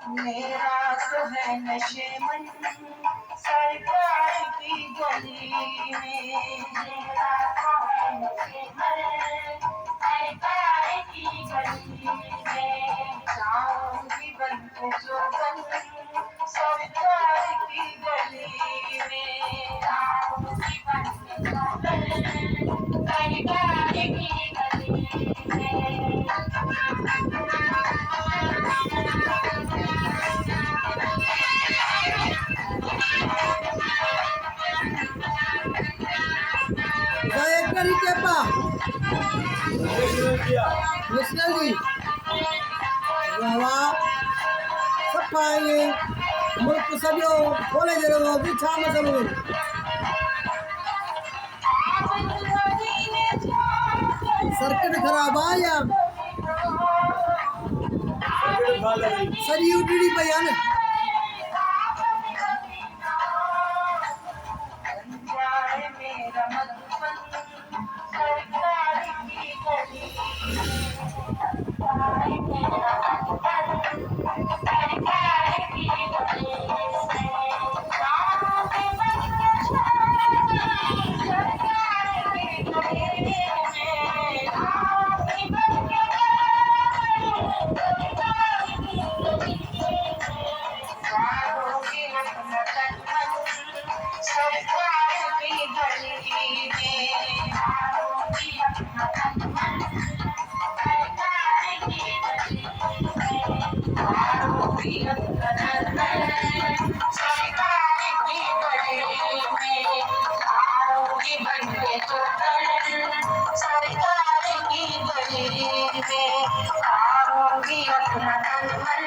मेरा तो है नशेमन सरकार की गली में। मेरा तो है नशेमन सरकार की गली में। जाऊंगी बन के जोगन सरकार की गली में। जाऊंगी बन के जोगन सरकार की गली में। गायत्री केपा नेशनल जी वाह सफाई मुल्क सॼो खोले जहिड़ो बि छा मतिलबु सर्किट ख़राब आहे या सॼी उॾड़ी पई आहे न। मेरा मधुबन सरकार की गली सरकार की गली सरकार की गली में आऊंगी अपना तन मन